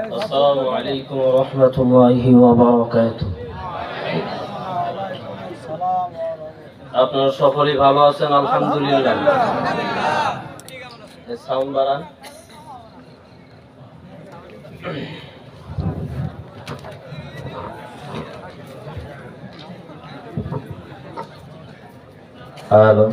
আসসালামু আলাইকুম ওয়া রাহমাতুল্লাহি ওয়া বারাকাতুহু। আপনারা সকলেই ভালো আছেন? আলহামদুলিল্লাহ। সাউন্ড বাড়ান। হ্যালো।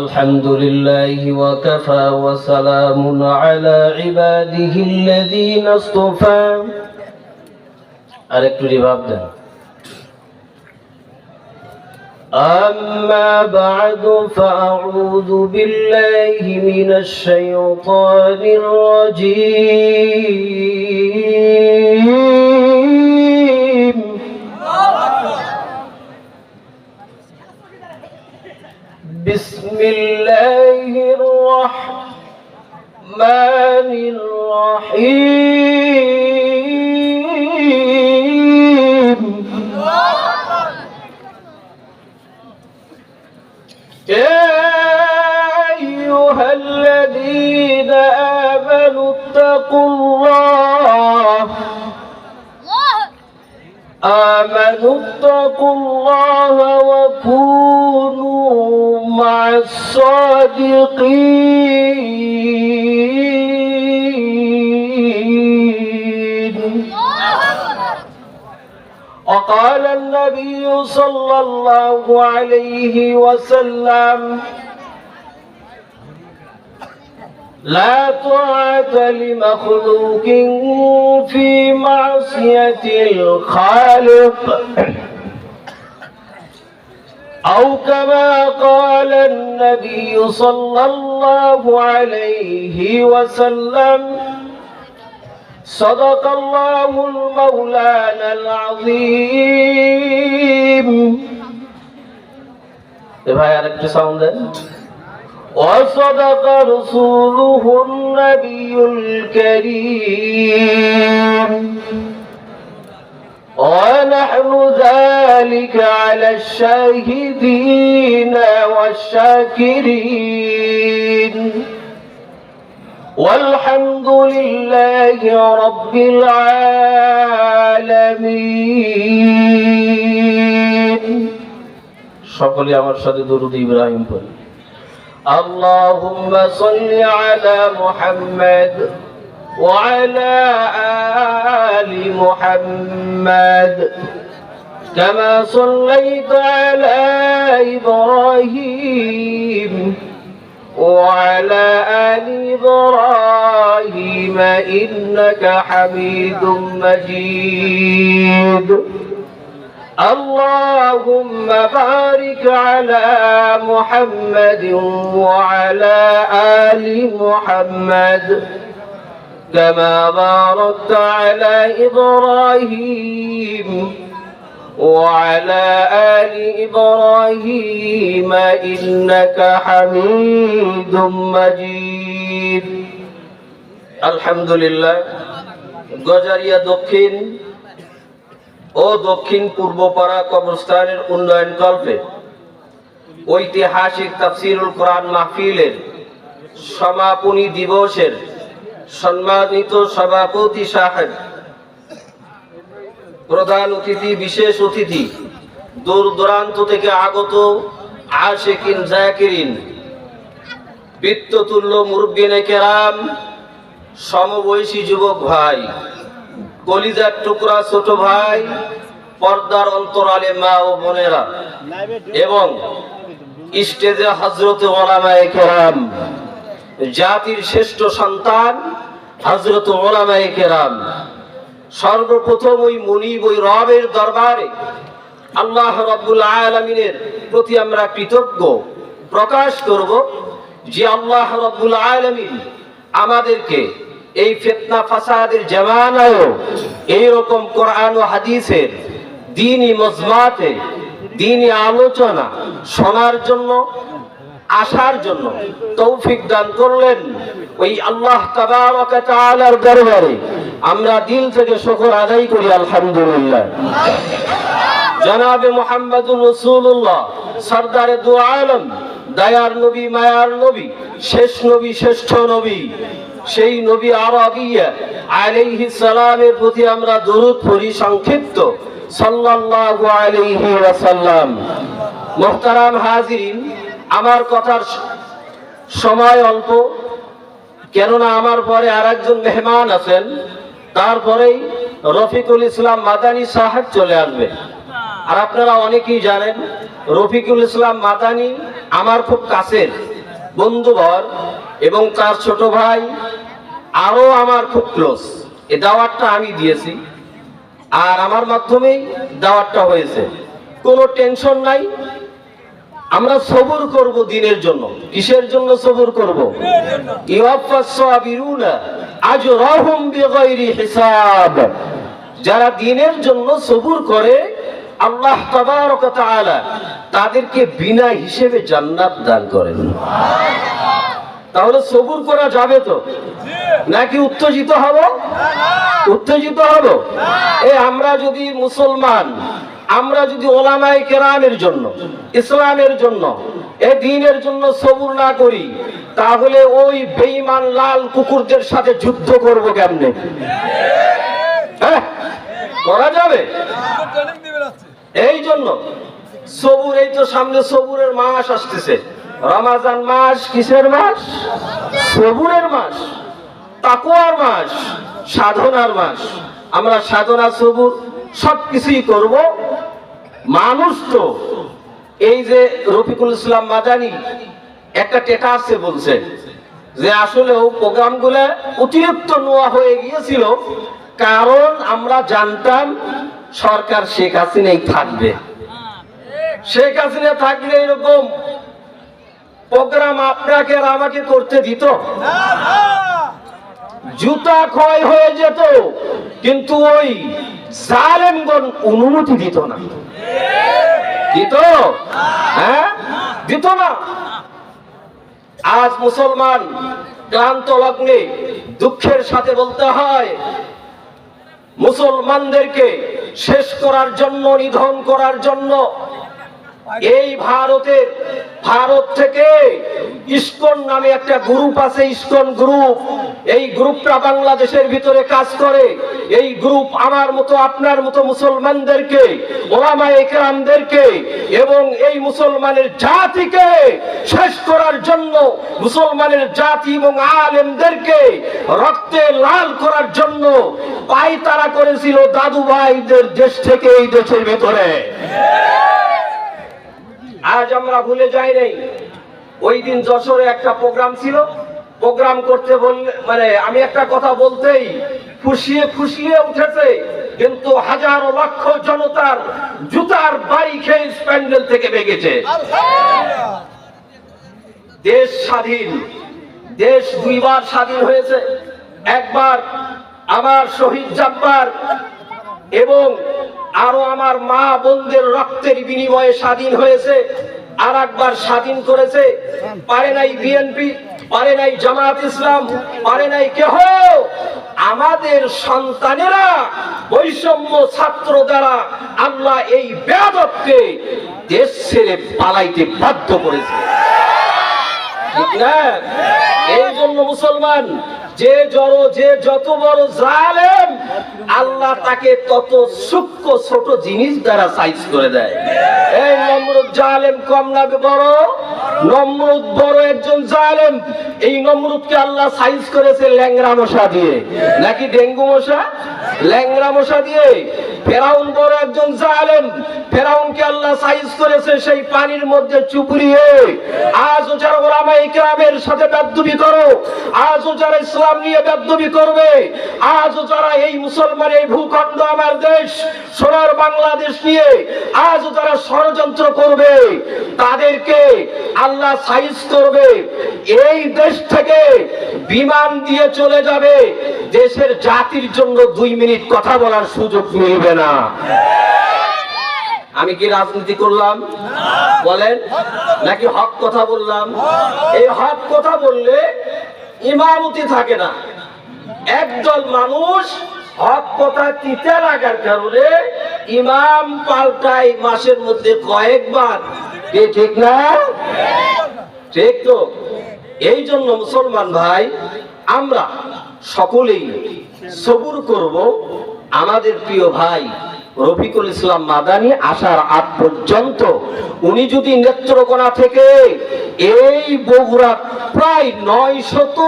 الحمد لله وكفى وسلام على عباده الذين اصطفى আরেকটু রিভাব দেন। أما بعد فأعوذ بالله من الشيطان الرجيم بسم الله الرحمن الرحيم يا أيها الذين آمنوا اتقوا الله وكونوا مع الصادقين. وقال النبي صلى الله عليه وسلم لا طاعة لمخلوق في معصية الخالق أو كما قال النبي صلى الله عليه وسلم صدق الله المولانا العظيم. ভাই আরেকটু সাউন্ড দেন। وصدق رسوله النبي الكريم ونحن ذلك على الشاهدين والشاكرين والحمد لله رب العالمين. সকলে আমার সাথে দরুদ ইব্রাহিম পড়ি। اللهم صل على محمد وعلى آل محمد كما صليت على إبراهيم وعلى آل إبراهيم إنك حميد مجيد. اللهم بارك على محمد وعلى آل محمد كما باركت على إبراهيم وعلى آل إبراهيم إنك حميد مجيد. الحمد لله. গজারিয়া দক্ষিণ ও দক্ষিণ পূর্বপাড়া কবরস্থানের উন্নয়ন কল্পে ঐতিহাসিক তাফসীরুল কোরআন মাহফিলের সমাপনী দিবসের সম্মানিত সভাপতি সাহেব, প্রধান অতিথি, বিশেষ অতিথি, দূর দূরান্ত থেকে আগত আশিকিন জাকিরিন, বিত্ততুল্য মুরব্বিনে কেরাম, সমবয়সী যুবক ভাই, কলিজার টুকরা ছোট ভাই, পর্দার অন্তরালে মা ও বোনেরা এবং স্টেজে হযরত উলামায়ে কেরাম, জাতির শ্রেষ্ঠ সন্তান হযরত উলামায়ে কেরাম, সর্বপ্রথম ওই মুনিব ওই রবের দরবারে আল্লাহ রাব্বুল আলামিনের প্রতি আমরা কৃতজ্ঞ প্রকাশ করব যে আল্লাহ রাব্বুল আলামিন আমাদেরকে এই ফিতনা ফাসাদের জামানায় এইরকম কোরআন ও হাদিসের দ্বীনি মজমাতে দ্বীনি আলোচনা শোনার জন্য, আসার জন্য তৌফিক দান করলেন। ওই আল্লাহ তাবারক ওয়া তাআলার দরবারে আমরা দিল থেকে শুকর আদায় করি আলহামদুলিল্লাহ। জনাবে মুহাম্মদুর রাসূলুল্লাহ সরদারে দু আলম দয়ার নবী, মায়ার নবী, শেষ নবী, শ্রেষ্ঠ নবী, সেই নবী আরবিয়া আলাইহিস সালামের প্রতি আমরা দরুদ পড়ি সংক্ষিপ্ত, সাল্লাল্লাহু আলাইহি ওয়াসাল্লাম। মুহতারাম হাজিরিন, আমার কথার সময় অল্প, কেননা আমার পরে আরেকজন মেহমান আছেন, তারপরেই রফিকুল ইসলাম মাদানী সাহেব চলে আসবে। আর আপনারা অনেকেই জানেন রফিকুল ইসলাম মাদানী আমার খুব কাছের বন্ধুবর এবং তার ছোট ভাই আরো আমার খুব ক্লোজ। এই দাওয়াতটা আমি দিয়েছি আর আমার মাধ্যমেই দাওয়াতটা হয়েছে। কোনো টেনশন নাই, আমরা সবুর করব দিনের জন্য। কিসের জন্য সবুর করব? ইয়াফাস সাবিরুনা আজরাহুম বিগাইরি হিসাব। যারা দিনের জন্য সবুর করে আল্লাহ তাবারক ওয়া তাআলা তাদেরকে বিনা হিসেবে জান্নাত দান করেন। তাহলে সবুর করা যাবে তো, নাকি উত্তেজিত হব? উত্তেজিত হব? আমরা যদি মুসলমান, আমরা যদি ওলামায়ে কেরামের জন্য, ইসলামের জন্য, এই দ্বীনের জন্য সবুর না করি, তাহলে ওই বেঈমান লাল কুকুরদের সাথে যুদ্ধ করব কেমনে? করা যাবে? এই জন্য সবুর, এই তো সামনে সবুরের মাস আসতেছে, রমাজান মাস। কিসের মাস? সবুরের মাস, তাকওয়ার মাস, সাধনার মাস। আমরা সাধনা, সবুর সবকিছুই করব। মানুষ তো এই যে রফিকুল ইসলাম মাদানী একটা স্ট্যাটাসে বলছে যে আসলেও প্রোগ্রামগুলো অতিরিক্ত নোয়া হয়ে গিয়েছিল, কারণ আমরা জানতাম সরকার শেখ হাসিনাই থাকবে। শেখ হাসিনা থাকলে এরকম প্রোগ্রাম আপনাকে আর আমাকে করতে দিত? জুতা ক্ষয় হয়ে যেত, কিন্তু ওই জালেমগণ অনুমতি দিত না। দিত? হ্যাঁ, দিত না। আজ মুসলমান ক্লান্ত লগ্নে দুঃখের সাথে বলতে হয়, মুসলমানদেরকে শেষ করার জন্য, নিধন করার জন্য এই ভারত থেকে ইসকন নামে একটা গ্রুপ আছে, ইসকন গ্রুপ। এই গ্রুপটা বাংলাদেশের ভিতরে কাজ করে। এই গ্রুপ আমার মতো, আপনার মতো মুসলমানদেরকে, ওলামায়ে কেরামদেরকে এবং এই মুসলমানের জাতিকে শেষ করার জন্য, মুসলমানের জাতি এবং আলেমদেরকে রক্তে লাল করার জন্য পায়তারা করেছিল দাদু ভাইদের দেশ থেকে, এই দেশের ভিতরে। আজ আমরা ভুলে যাই নাই, ওই দিন যশোরে একটা প্রোগ্রাম ছিল। প্রোগ্রাম করতে বললে, মানে আমি একটা কথা বলতেই ফুসিয়ে ফুসিয়ে উঠেছে, কিন্তু হাজারো লক্ষ জনতার জুতার বাড়ি খেয়ে প্যান্ডেল থেকে বেগেছে। দেশ স্বাধীন, দেশ দুইবার স্বাধীন হয়েছে। একবার আমার শহীদ জাব্বার এবং আরো আমার মা বোনদের রক্তের বিনিময়ে স্বাধীন হয়েছে। আর একবার স্বাধীন করেছে, পারে নাই বিএনপি, পারে নাই জামাত ইসলাম, পারে নাই কেহ। আমাদের সন্তানেরা, বৈষম্য ছাত্র দ্বারা আল্লাহ এই বেয়াদবকে দেশ ছেড়ে পালাইতে বাধ্য করেছে। ঠিক না? এই জন্য মুসলমান যে যত বড় জালেম, আল্লাহ তাকে তত সূক্ষ্ম ছোট জিনিস দ্বারা সাইজ করে দেয়। এই নমরুদ জালেম কম না বড়? নমরুদ বড় একজন জালেম। এই নমরুদকে আল্লাহ সাইজ করেছে ল্যাংড়া মশা দিয়ে, নাকি ডেঙ্গু মশা? ল্যাংড়া মশা দিয়ে। ফেরাউন বড় একজন জালেম, ফেরাউনকে আল্লাহ সাইজ করেছে সেই পানির মধ্যে চুপড়িয়ে। আজও যারা ওলামায়ে কেরামের সাথে বেয়াদবি করো, আজও যারা ইসলাম নিয়ে বেয়াদবি করবে, আজও যারা এই মুসলমান, এই ভূখণ্ড আমার দেশ সোনার বাংলাদেশ নিয়ে আজও যারা ষড়যন্ত্র করবে, তাদেরকে আল্লাহ সাইজ করবে। এই দেশ থেকে বিমান দিয়ে চলে যাবে, দেশের জাতির জন্য 2 মিনিট কথা বলার সুযোগ মিলবে না। আমি কি রাজনীতি করলাম বলেন, নাকি হক কথা বললাম? এই হক কথা বললে ইমামতি থাকে না। একদল মানুষ হক কথা তিতে লাগার কারণে ইমাম পাল্টায় মাসের মধ্যে কয়েকবার। ঠিক না? ঠিক তো? এই জন্য মুসলমান ভাই, আমরা সকলেই সবুর করব। আমাদের প্রিয় ভাই রফিকুল ইসলাম মাদানী আসার আগ পর্যন্ত উনি যদি নেত্রকোনা থেকে এই বগুড়া প্রায় 900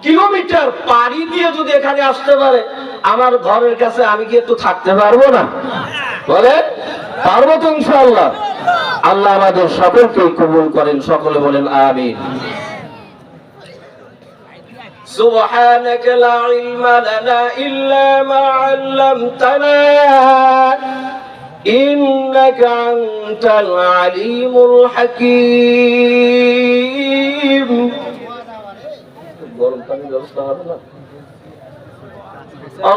কিলোমিটার পাড়ি দিয়ে যদি এখানে আসতে পারে, আমার ঘরের কাছে আমি কি একটু থাকতে পারবো না? বলেন পারবো তো ইনশাআল্লাহ। আল্লাহ আমাদের সকলকে কবুল করেন, সকলে বলেন আমিন। سبحانك لا علم لنا إلا ما علمتنا إنك أنت العليم الحكيم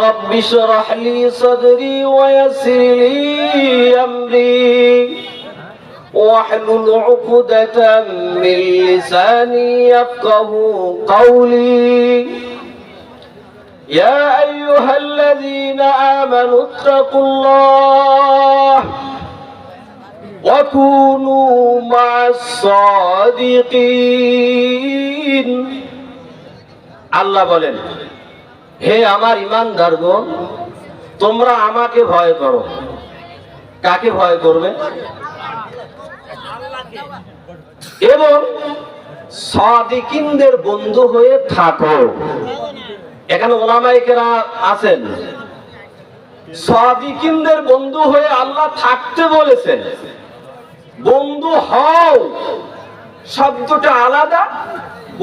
رب اشرح لي صدري ويسر لي أمري واحلل عقدة من لساني يفقه قولي يا أيها الذين آمنوا اتقوا الله وكونوا مع الصادقين আল্লাহ বলেন, হে আমার ঈমানদারগণ, তোমরা আমাকে ভয় করো। কাকে ভয় করবে? এবং সাদিকিনদের বন্ধু হয়ে থাকো। এখানে ওলামায়ে কেরাম আছেন, সাদিকিনদের বন্ধু হয়ে আল্লাহ থাকতে বলেছেন। বন্ধু হও শব্দটা আলাদা,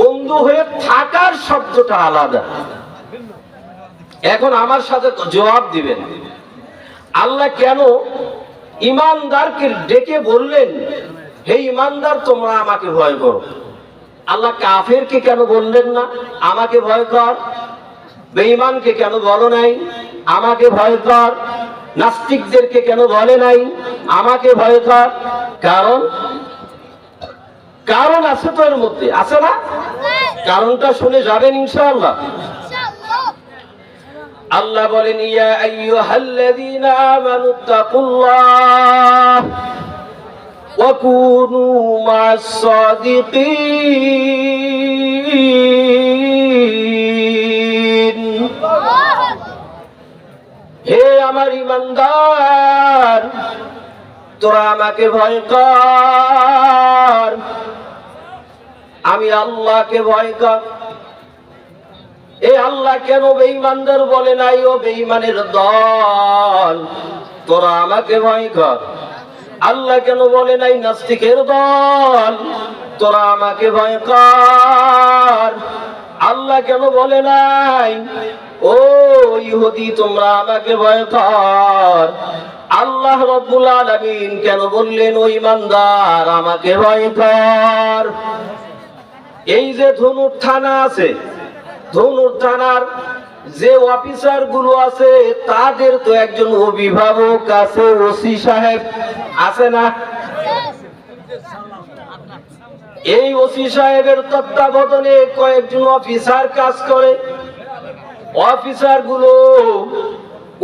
বন্ধু হয়ে থাকার শব্দটা আলাদা। এখন আমার সাথে জবাব দিবেন, আল্লাহ কেন ঈমানদারকে ডেকে বললেন, হে ঈমানদার তোমরা আমাকে ভয় করো? আল্লাহ কাফেরকে কেন বললেন না আমাকে ভয় কর? বেঈমানকে কেন বলো নাই আমাকে ভয় কর? নাস্তিকদেরকে কেন বলে নাই আমাকে ভয় কর? কারণ আছে তো এর মধ্যে, আছে না? কারণটা শুনে যাবেন ইনশাআল্লাহ। আল্লাহ বলেন, ইয়া আইয়ুহাল্লাযীনা আমানুত্তাকুল্লাহ ওয়া কুনু মা'আস সাদিকিন। হে আমার ঈমানদার, তোরা আমাকে ভয় কর, আমি আল্লাহকে ভয় কর। এ আল্লাহ কেন বেঈমানদের বলে নাই, ও বেঈমানের দল তোরা আমাকে ভয় কর? আল্লাহ কেন বলে নাই, নাস্তিকের দল তোরা আমাকে ভয় কর? আল্লাহ কেন বলে নাই, ও ইহুদি তোমরা আমাকে ভয় কর? আল্লাহ রাব্বুল আলামিন কেন বললেন, ও ঈমানদার আমাকে ভয় কর? এই যে ধনুর থানা আছে, ধনুর থানার যে অফিসার গুলো আছে তাদের তো একজন অভিভাবক আছে, ওসি সাহেব আছে না? এই ওসি সাহেবের তত্ত্বাবধানে কয়েকজন অফিসার কাজ করে। অফিসার গুলো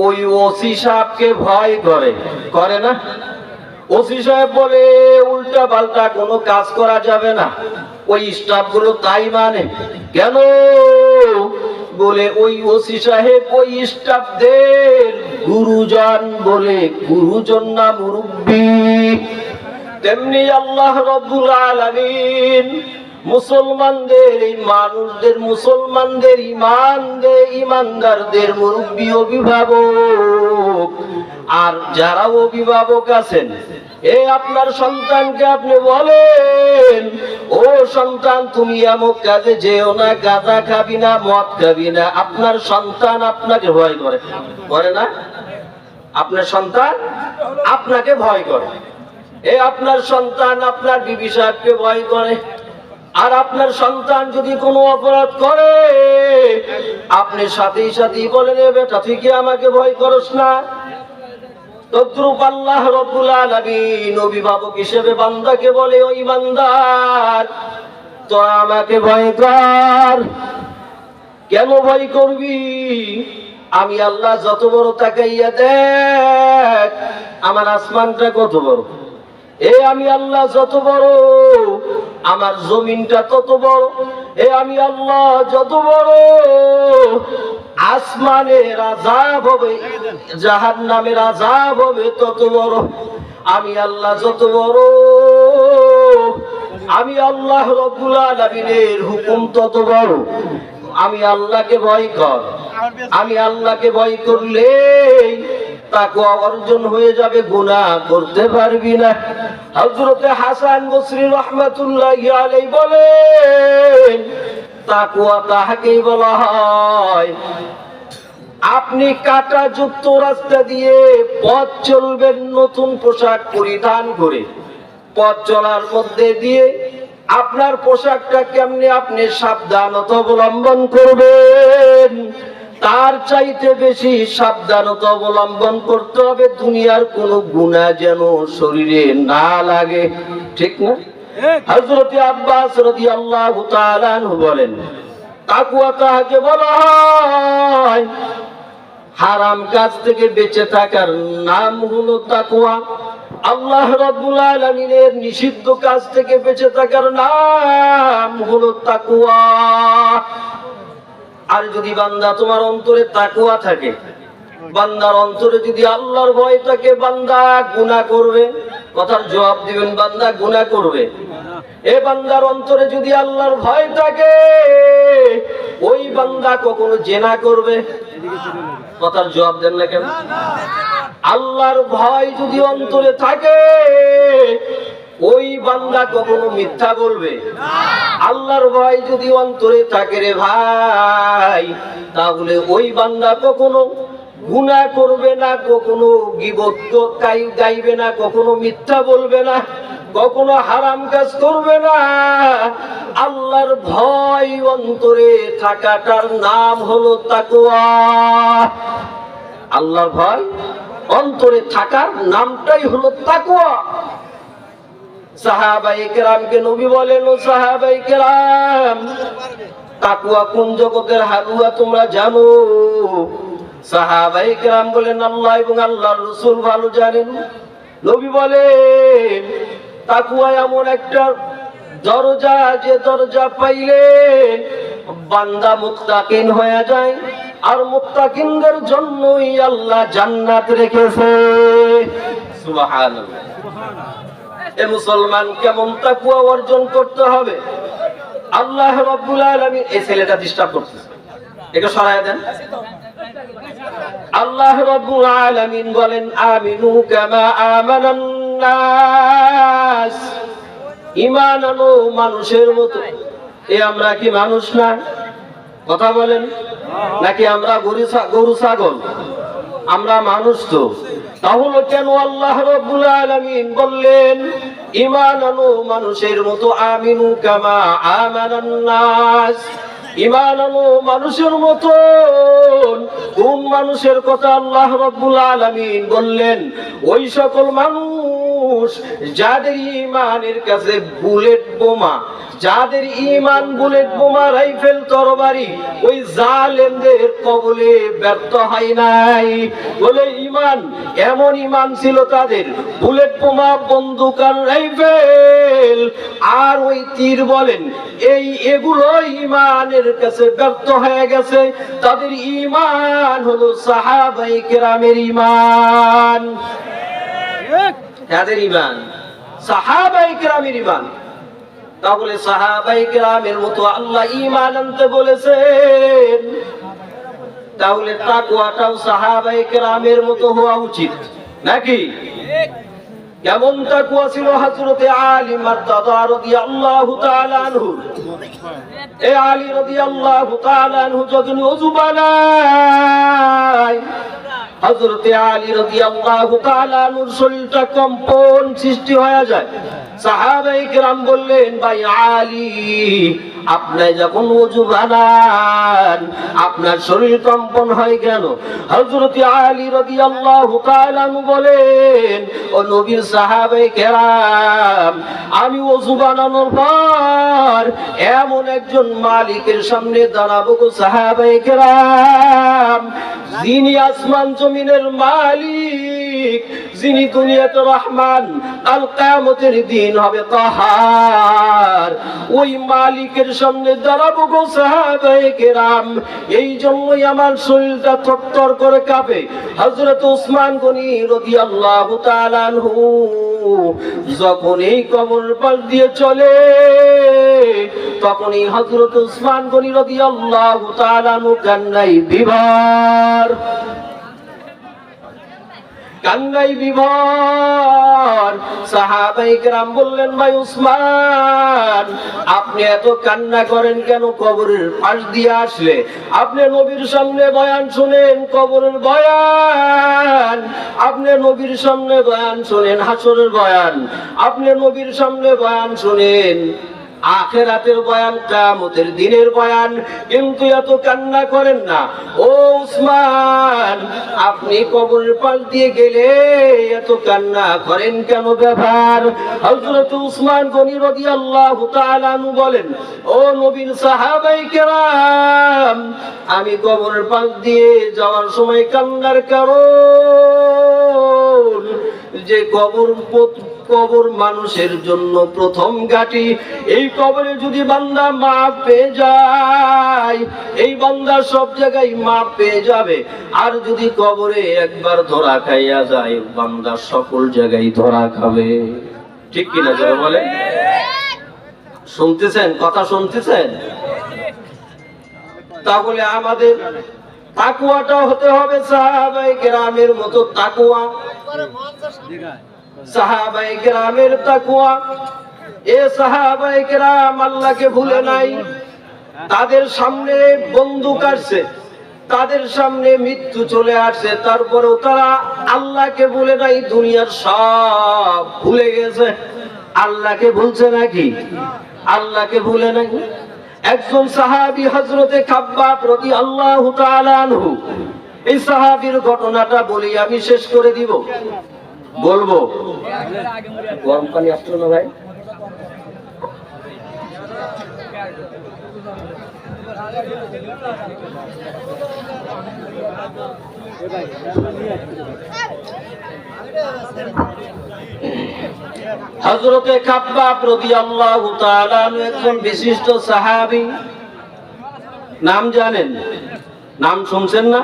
ওই ওসি সাহেবকে ভয় করে না? ওসি সাহেব বলে উল্টা পাল্টা কোনো কাজ করা যাবে না, ওই স্টাফ গুলো তাই মানে। কেন? বলে ওই ওসি সাহেব ওই স্টাফদের গুরুজন বলে, গুরুজন না মুরব্বি। তেমনি আল্লাহ রাব্বুল আলামিন মুসলমানদের, এই মানুষদের, মুসলমানদের ঈমানদারদের মুরব্বি, অভিভাবক। আর যারা অভিভাবক আছেন, এ আপনার সন্তানকে আপনি বলেন, ও সন্তান তুমি এমন কাজে যেও না, গাঁজা খাবি না, মদ খাবি না। আপনার সন্তান আপনাকে ভয় করে না? আপনার সন্তান আপনাকে ভয় করে। এ আপনার সন্তান আপনার বিবি সাহেবকে ভয় করে। আর আপনার সন্তান যদি কোনো অপরাধ করে, আপনি সাথে সাথেই বলেন, এ বেটা তুই কি আমাকে ভয় করস না? তদ্রূপ আল্লাহ রাব্বুল আলামিন অভিভাবক হিসেবে বান্দাকে বলে, ও ঈমানদার তোরা আমাকে ভয় কর। কেন ভয় করবি? আমি আল্লাহ যত বড় তাকাইয়া দেখ, আমার আসমানটা কত বড়, এ আমি আল্লাহ যত বড়, আমার জমিনটা তত বড়। এ আমি আল্লাহ যত বড়, আসমানের আযাব হবে, জাহান্নামের আযাব হবে তত বড়। আমি আল্লাহ যত বড়, আমি আল্লাহ রব্বুল আলামিনের হুকুম তত বড়। আমি আল্লাহকে ভয় কর, আমি আল্লাহকে ভয় করলে তাকওয়া অর্জন হয়ে যাবে, গুনাহ করতে পারবি না। হযরতে হাসান বসরি রাহমাতুল্লাহি আলাইহি বলেন, তাকওয়া তাহাকেই বলা হয় আপনি কাঁটাযুক্ত রাস্তা দিয়ে পথ চলবেন নতুন পোশাক পরিধান করে। পথ চলার মধ্যে দিয়ে আপনার পোশাকটা কেমনে আপনি সাবধানতা অবলম্বন করবেন, তার চাইতে বেশি সাবধানতা অবলম্বন করতে হবে দুনিয়ার কোনো গুনাহ যেন শরীরে না লাগে। ঠিক না? হযরত আব্বাস রাদিয়াল্লাহু তাআলা আনহু বলেন, তাকওয়া তাহাকে বলা হয় হারাম কাজ থেকে বেঁচে থাকার নাম হলো তাকওয়া। আল্লাহ রাব্বুল আলামিনের নিষিদ্ধ কাজ থেকে বেঁচে থাকার নাম হলো তাকওয়া। আর যদি বান্দা তোমার অন্তরে তাকওয়া থাকে, বান্দার অন্তরে যদি আল্লাহর ভয় থাকে, বান্দা গুনাহ করবে। কথার জবাব দিবেন, বান্দা গুনাহ করবে। এ বান্দার অন্তরে যদি আল্লাহর ভয় থাকে, ওই বান্দা কখনো জিনা করবে। কথার জবাব দেন না কেন? আল্লাহর ভয় যদি অন্তরে থাকে, ওই বান্দা কখনো মিথ্যা বলবে। আল্লাহর ভয় যদি অন্তরে থাকে রে ভাই, তাহলে ওই বান্দা কখনো গুনাহ করবে না, কখনো গীবত গাইবে না, কখনো মিথ্যা বলবে না, কখনো হারাম কাজ করবে না। আল্লাহর ভয় অন্তরে থাকাটার নাম হলো তাকওয়া। আল্লাহর ভয় অন্তরে থাকার নামটাই হলো তাকওয়া। সাহাবায়ে কেরামকে নবী বলেন, ও সাহাবায়ে কেরাম, তাকওয়া কোন জগতের হালুয়া তোমরা জানো? সাহাবায়ে কেরাম বলেন, আল্লাহ এবং আল্লাহর রাসূল ভালো জানেন। নবী বলেন, তাকওয়া এমন একটা দরজা, যে দরজা পাইলে বান্দা মুত্তাকিন হয়ে যায়, আর মুত্তাকিনদের জন্যই আল্লাহ জান্নাত রেখেছে। সুবহানাল্লাহ। এ মুসলমান, কেমন তাকওয়া অর্জন করতে হবে? আল্লাহ রাব্বুল আলামিন, এই ছেলেটা ডিস্টার্ব করতেছে, একে সরায় দেন। আল্লাহ রাব্বুল আলামিন বলেন, আমিনু কামা আমানান নাস, ঈমান আনো মানুষের মতো। এ আমরা কি মানুষ না? কথা বলেন, নাকি আমরা গরু ছাগল? আমরা মানুষ তো। তাহলে কেন আল্লাহ রাব্বুল আলামিন বললেন ঈমান আনো মানুষের মতো? আমিনু কামা আমানান নাস, ঈমান আনো মানুষের মতো। কোন মানুষের কথা আল্লাহ রাব্বুল আলামিন বললেন? ওই সকল মানুষ যাদের ঈমানের কাছে বুলেট বোমা, যাদের ঈমান বুলেট বোমা, রাইফেল, তরবারি ওই জালেমদের কবলে ব্যর্থ হয় নাই। বলে ঈমান, এমন ঈমান ছিল তাদের, বুলেট বোমা, বন্দুক আর রাইফেল আর ওই তীর বলেন, এগুলো ঈমানের কাছে ব্যর্থ হয়ে গেছে। তাদের ঈমান হলো সাহাবায়ে কেরামের ঈমান। তাদের ঈমান সাহাবায়ে কেরামের ঈমান। তাহলে সাহাবায়ে কেরামের মতো আল্লাহ ঈমান আনতে বলেছেন, তাহলে তাকওয়াটাও সাহাবায়ে কেরামের মতো হওয়া উচিত নাকি? কেমন তাকওয়া ছিল হযরতে আলী মারদাদা রাদিয়াল্লাহু তাআলা আনহু। এ আলী রাদিয়াল্লাহু তাআলা আনহু যখন ওযু বানায়, হযরতে আলী রাদিয়াল্লাহু তাআলা আনহুর শরীরটা কম্পন সৃষ্টি হয়ে যায়। সাহাবায়ে কেরাম বললেন, ভাই আলী, আপনি যখন ওযু বানান আপনার শরীর কম্পন হয় কেন? হযরত আলী রাদিয়াল্লাহু তাআলা আনহু বলেন, ও নবীর সাহাবায়ে কেরাম, আমি ওযু বানানোর পর এমন একজন মালিকের সামনে দাঁড়াবো গো সাহাবায়ে কেরাম, যিনি আসমান জমিনের মালিক, মালিক, যিনি দুনিয়াতে রহমান, কাল কিয়ামতের দিন হবে কাহার। ওই মালিকের সামনে দাঁড়াবো গো সাহাবায়ে কেরাম। এই জন্যই আমার শরীরটা থরথর করে কাঁপে। হযরত উসমান গনি রাদিয়াল্লাহু তাআলা আনহু যখন এই কবরের পাশ দিয়ে চলে, তখনই হযরত উসমান গনি রাদিয়াল্লাহু তাআলা আনহু কান্নায় বিভোর, কান্নায় বিভোর। সাহাবায়ে কেরাম বললেন, ভাই উসমান, আপনি এত কান্না করেন কেন? কবরের পাশ দিয়ে আসলে আপনি নবীর সামনে বয়ান শুনেন, কবরের বয়ান। আপনি নবীর সামনে বয়ান শুনেন, হাসরের বয়ান। আপনি নবীর সামনে বয়ান শুনেন, আখিরাতের বয়ান, কিয়ামতের দিনের বয়ান, কিন্তু এত কান্না করেন না। ও উসমান, আপনি কবরের পাশ দিয়ে গেলে এত কান্না করেন কেন? ব্যাপার? হযরত উসমান গনি রাদিয়াল্লাহু তাআলা আনহু বলেন, ও নবীর সাহাবায়ে কেরাম, আমি কবরের পাশ দিয়ে যাওয়ার সময় কান্নার কারণ যে কবর মানুষের জন্য প্রথম ঘাঁটি। এই কবরে যদি বান্দা মাপ পেয়ে যায়, এই বান্দা সব জায়গায় মাপ পেয়ে যাবে। আর যদি কবরে একবার ধরা খাইয়া যায়, বান্দা সকল জায়গায় ধরা খাবে। ঠিক কিনা যারা বলে? শুনতেছেন? কথা শুনতেছেন? তাহলে আমাদের তাকওয়াটা হতে হবে সাহাবায়ে কেরামের মতো তাকওয়া। সাহাবায়ে কেরামের তাকওয়া, এ সাহাবায়ে কেরাম আল্লাহকে ভুলে নাই। তাদের সামনে বন্দুক আসছে, তাদের সামনে মৃত্যু চলে আসছে, তারপরেও তারা আল্লাহকে ভুলে নাই, দুনিয়ার সব ভুলে গেছে। আল্লাহকে ভুলছে নাকি? আল্লাহকে ভুলে নাই। একজন সাহাবী হযরতে খাব্বাব রাদিয়াল্লাহু তাআলা আনহু, এই সাহাবীর ঘটনাটা বলি, আমি শেষ করে দিব। বলবো? গরম পানি আসলো না ভাই? হযরতে খাব্বাব রাদিয়াল্লাহু তাআলা একজন বিশিষ্ট সাহাবী। নাম জানেন? নাম শুনছেন না?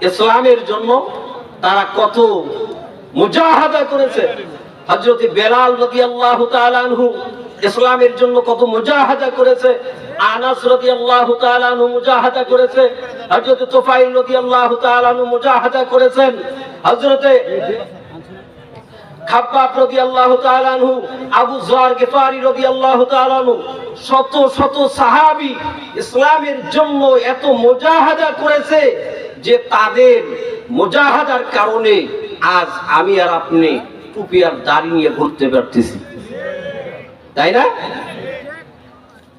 ইসলামের জন্য তারা কত মুজাহাদা করেছে। হযরতে বেলাল রাদিয়াল্লাহু তাআলা আনহু ইসলামের জন্য কত মুজাহাদা করেছে। আনাস রাদিয়াল্লাহু তাআলা আনহু মুজাহাদা করেছে। হযরতে তুফাইল রাদিয়াল্লাহু তাআলা আনহু মুজাহাদা করেছেন। হযরতে খাব্বাব রাদিয়াল্লাহু তাআলা আনহু, আবু যর গিফারি রাদিয়াল্লাহু তাআলা আনহু, শত শত সাহাবী ইসলামের জন্য এত মুজাহাদা করেছে যে তাদের মুজাহাদার কারণে আজ আমি আর আপনি টুপি আর দাড়ি নিয়ে ঘুরতে পারতেছি, তাই না?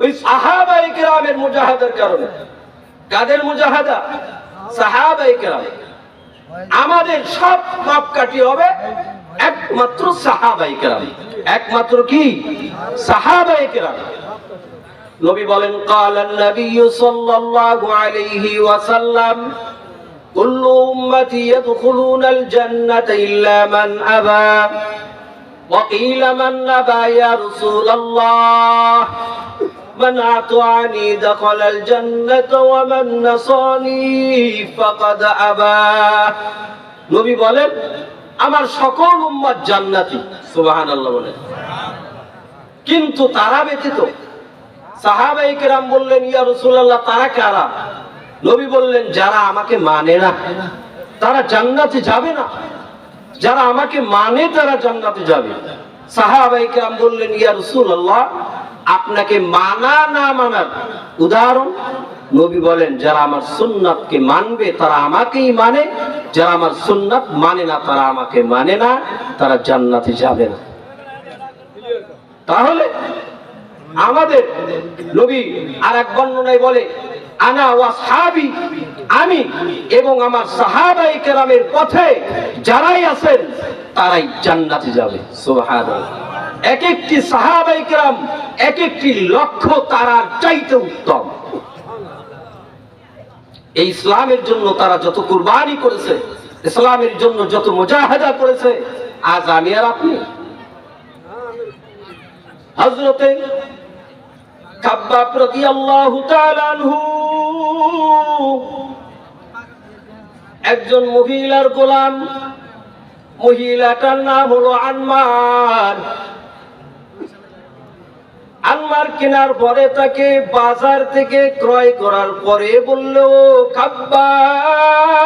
ওই সাহাবায়ে কেরামের মুজাহাদার কারণে। কাদের মুজাহাদা? সাহাবায়ে কেরাম। আমাদের সব মাপকাঠি হবে একমাত্র সাহাবায়ে কেরাম। একমাত্র কি? সাহাবায়ে কেরাম। নবী বলেন, ক্বালান নবী সাল্লাল্লাহু আলাইহি ওয়াসাল্লাম, কুল্লু উম্মতি ইয়াদখুলুনাল জান্নাতা ইল্লা মান আবা। وقيل من أبى يا رسول الله؟ من أطاعني دخل الجنة ومن نصاني فقد أبى। নবী বলেন, আমার সকল উম্মত জান্নাতি। সুবহানাল্লাহ বলেন। কিন্তু তারা ব্যতীত। সাহাবায়ে কেরাম বললেন, ইয়া রাসূলুল্লাহ, তারা কারা? নবী বললেন, যারা আমাকে মানে না তারা জান্নাতে যাবে না। যারা আমাকে মানে তারা জান্নাতে যাবে। সাহাবায়ে কেরাম বললেন, ইয়া রাসূলুল্লাহ, আপনাকে মানা না মানার উদাহরণ? নবী বলেন, যারা আমার সুন্নাতকে মানবে তারা আমাকেই মানে, যারা আমার সুন্নাত মানে না তারা আমাকে মানে না, তারা জান্নাতে যাবে না। তাহলে আমাদের নবী আর এক বর্ণনায় বলে, আনা ওয়া সাহাবী, আমি এবং আমার সাহাবায়ে কেরামের পথে যারাই আছেন তারাই জান্নাতে যাবে। সুবহানাল্লাহ। এক একটি সাহাবায়ে কেরাম এক একটি লক্ষ্য তারার চাইতে উত্তম। এই ইসলামের জন্য তারা যত কুরবানি করেছে, ইসলামের জন্য যত মুজাহাদা করেছে, আজ আমি আর আপনি। হযরতে কাব্বাব রাদিয়াল্লাহু তাআলা আনহু একজন মহিলার গোলাম, মহিলাটার নাম হলো আনমার। আনমার কেনার পরে তাকে বাজার থেকে ক্রয় করার পরে বলল, কাব্বাব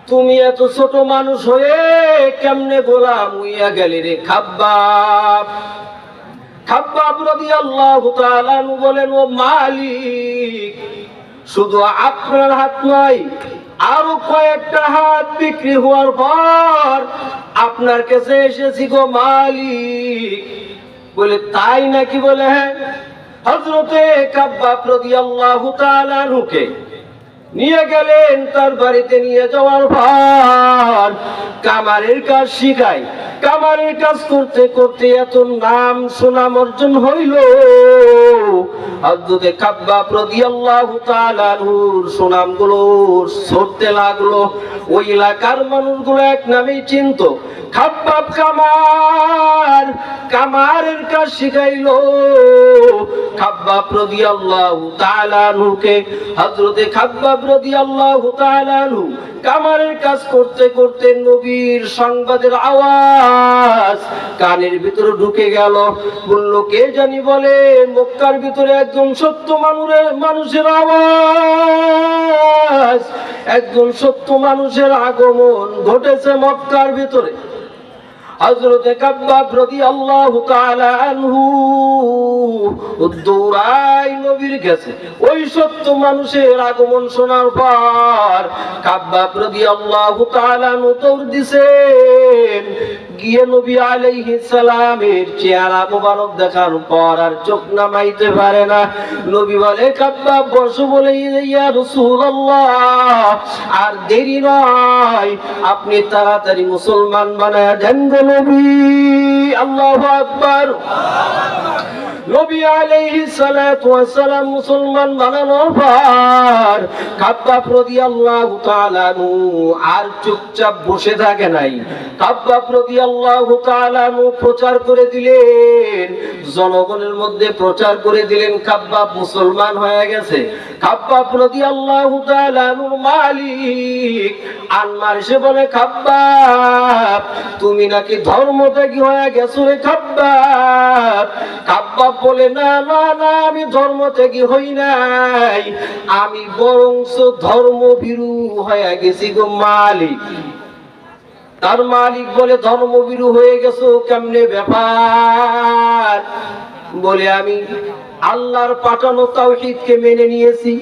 তুমি এত ছোট মানুষ হয়ে কেমনে গোলাম হইয়া গেলি রে কাব্বাব। কাব্বাব রাদিয়াল্লাহু তাআলা আনহু বলেন, ও মালিক, শুধু আপনার হাত নয়, আরো কয়েকটা হাত বিক্রি হওয়ার পর আপনার কাছে এসেছি গো মালিক। বলে তাই নাকি? বলে হ্যাঁ। হযরতে কাব্বাব রাদিয়াল্লাহু তাআলা আনহুকে নিয়ে গেলেন, তার বাড়িতে নিয়ে যাওয়ার পর কামারের কাজ শিখায়। কামারের কাজ করতে করতে এত নাম সুনাম অর্জন হইল, হযরতে কাব্বাব রাদিয়াল্লাহু তাআলা আনহুর সুনামগুলো ছড়তে লাগলো। ওই এলাকার মানুষগুলো এক নামেই চিনতো, কাব্বাব কামার। কামারের কাজ শিখাইলো কাব্বাব রাদিয়াল্লাহু তাআলা আনহুকে। হযরতে কাব্বাব রাদিয়াল্লাহু তাআলা আনহু কামারের কাজ করতে করতে নবীর সংবাদের আওয়াজ কানের ভিতরে ঢুকে গেল। বলল, কে জানি বলে মক্কার ভিতরে একজন সত্য মানুষের আওয়াজ, একজন সত্য মানুষের আগমন ঘটেছে মক্কার ভিতরে। হযরতে কাব্বাব রাদিয়াল্লাহু তাআলা আনহু দৌড়ায় নবীর কাছে। ওই সত্য মানুষের আগমন শোনার পর কাব্বাব রাদিয়াল্লাহু তাআলা আনহু দৌড় দিছেন, গিয়ে নবী আলাইহিস সালামের চেহারা মোবারক দেখার পর আর চোখ নামাইতে পারে না। নবী বলে, কাব্বাব বসো। বলে, ইয়া রাসূলুল্লাহ, আর দেরি নয়, আপনি তাড়াতাড়ি মুসলমান বানায়া দেন গো নবী। আল্লাহু আকবার। নবী আলাইহিস সালাতু ওয়াস সালাম মুসলমান বানানোর পর কাব্বাব রাদিয়াল্লাহু তাআলা আনহু আর চুপচাপ বসে থাকে নাই। কাব্বাব রাদিয়াল্লাহু তাআলা আনহু প্রচার করে দিলেন, জনগণের মধ্যে প্রচার করে দিলেন কাব্বাব মুসলমান হয়ে গেছে। কাব্বাব রাদিয়াল্লাহু তাআলা আনহুর মালিক আনমার এসে বলে, কাব্বাব তুমি নাকি ধর্মত্যাগী হয়ে গেছো রে কাব্বাব। কাব্বাব বলে, না না না, আমি ধর্মত্যাগী হই নাই, আমি বরঞ্চ ধর্মভীরু হয়ে গেছি গো মালিক। তার মালিক বলে, ধর্মভীরু হয়ে গেছো কেমনে ব্যাপার? বলে, আমি আল্লাহর পাঠানো তাওহীদকে মেনে নিয়েছি,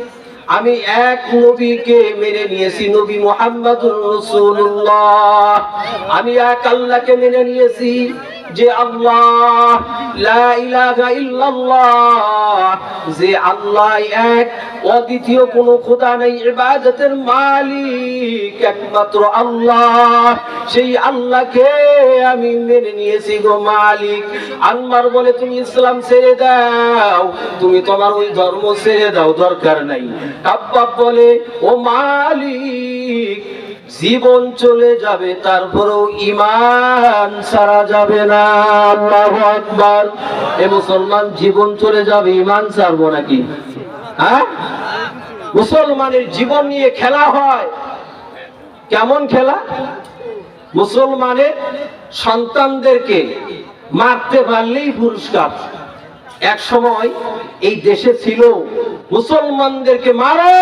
আমি এক নবীকে মেনে নিয়েছি, নবী মুহাম্মদুর রাসূলুল্লাহ। আমি এক আল্লাহকে মেনে নিয়েছি যে আল্লাহ লা ইলাহা ইল্লাল্লাহ, যে আল্লাহ এক, অদ্বিতীয় কোনো খোদা নেই, ইবাদতের মালিক একমাত্র আল্লাহ, সেই আল্লাহকে আমি মেনে নিয়েছি গো মালিক। আনমার বলে, তুমি ইসলাম ছেড়ে দাও, তুমি তোমার ওই ধর্ম ছেড়ে দাও, দরকার নাই। কাব্বাব বলে, ও মালিক, জীবন চলে যাবে তারপরেও ঈমান ছাড়া যাবে না। আল্লাহু আকবার। এ মুসলমান, জীবন চলে যাবে, ঈমান ছাড়বো নাকি? হ্যাঁ, মুসলমানের জীবন নিয়ে খেলা হয়। কেমন খেলা? মুসলমানের সন্তানদেরকে মারতে পারলেই পুরস্কার। এক সময় এই দেশে ছিল, মুসলমানদেরকে মারো,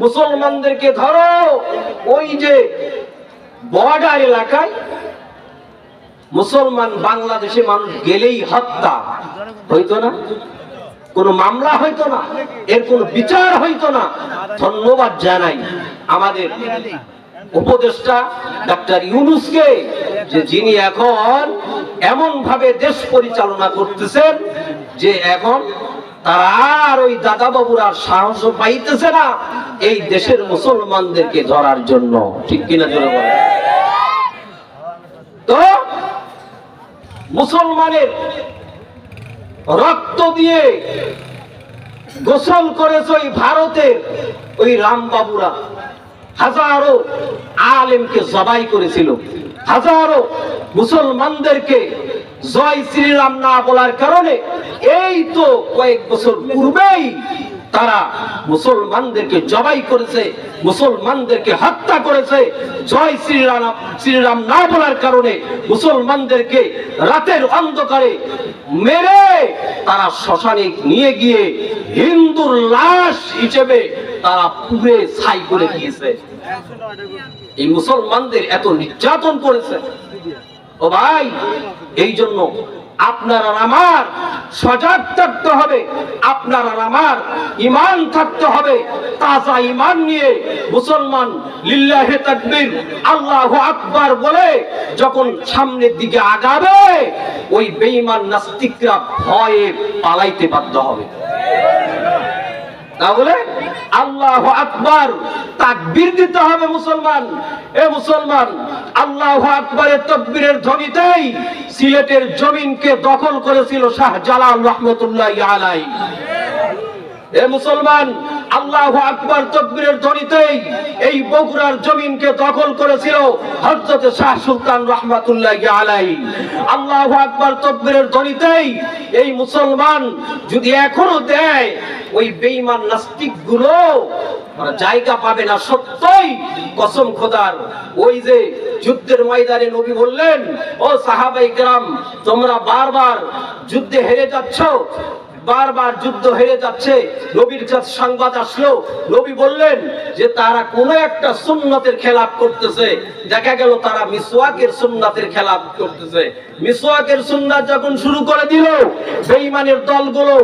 মুসলমানদেরকে ধরো। ওই যে বর্ডার এলাকায় মুসলমান বাংলাদেশে মানুষ গেলেই হত্যা হইতো না, কোন মামলা হইতো না, এর কোন বিচার হইতো না। ধন্যবাদ জানাই আমাদের উপদেষ্টা ডাক্তার ইউনূসকে, যে যিনি এখন এমন ভাবে দেশ পরিচালনা করতেছেন যে এখন তারা আর ওই দাদা বাবুর আর সাহস পাইতেছে না এই দেশের মুসলমানদেরকে ধরার জন্য। ঠিক কিনা জোরে বলেন? তো মুসলমানের রক্ত দিয়ে গোসল করেছে ওই ভারতের ওই রামবাবুরা, হাজারো আলেমকে জবাই করেছিল, হাজারো মুসলমানদেরকে জয় শ্রীরাম না বলার কারণে এই তো কয়েক বছর পূর্বেই তারা মুসলমানদেরকে জবাই করেছে, মুসলমানদেরকে হত্যা করেছে। জয় শ্রীরাম শ্রীরাম না বলার কারণে মুসলমানদেরকে রাতের অন্ধকারে মেরে তারা শ্মশানে নিয়ে গিয়ে হিন্দুর লাশ হিসেবে তারা পুড়ে ছাই করে দিয়েছে। এই মুসলমানদের এত নির্যাতন করেছে। ও ভাই, এই জন্য আপনার আর আমার সজাগ থাকতে হবে, আপনার আর আমার ঈমান থাকতে হবে। তাজা ঈমান নিয়ে মুসলমান লিল্লাহে তাকবীর আল্লাহু আকবার বলে যখন সামনের দিকে আগাবে, ওই বেঈমান নাস্তিকরা ভয়ে পালাইতে বাধ্য হবে। তাহলে আল্লাহু আকবার তাকবীর দিতে হবে মুসলমান। এ মুসলমান, আল্লাহু আকবারের তাকবীরের ধ্বনিতেই সিলেটের জমিনকে দখল করেছিল শাহজালাল রাহমাতুল্লাহি আলাইহি। এ মুসলমান, আল্লাহু আকবার তাকবীরের ধ্বনিতেই এই বগুড়ার জমিনকে দখল করেছিল হযরত শাহ সুলতান রাহমাতুল্লাহি আলাইহি। আল্লাহু আকবার তাকবীরের ধ্বনিতেই এই মুসলমান যদি এখনো দেয়, ওই বেঈমান নাস্তিক গুলো জায়গা পাবে না। সত্যই কসম খোদার, ওই যে যুদ্ধের ময়দানে নবী বললেন, ও সাহাবায়ে কেরাম, তোমরা বারবার যুদ্ধে হেরে যাচ্ছ, বারবার যুদ্ধ হেরে যাচ্ছে। নবীর কাছে সংবাদ আসলো, নবী বললেন যে তারা কোন একটা সুন্নতের খেলাফ করতেছে। দেখা গেল তারা মিসওয়াকের সুন্নতের খেলাফ করতেছে। মিসওয়াকের সুন্নাত যখন শুরু করে দিল, বেঈমানের দলগুলো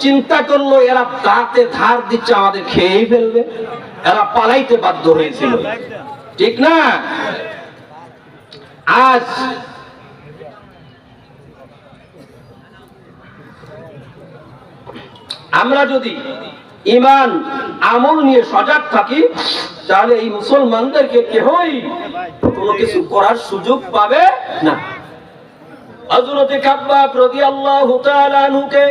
চিন্তা করলো এরা দাঁতে ধার দিচ্ছে, আমাদের খেয়েই ফেলবে। এরা পালাইতে বাধ্য হয়েছিল, ঠিক না? আজ আমরা যদি ঈমান আমল নিয়ে সজাগ থাকি, তাহলে এই মুসলমানদেরকে কেউই কোনো কিছু করার সুযোগ পাবে না। হযরত খাব্বাব রাদিয়াল্লাহু তাআলা আনহুকে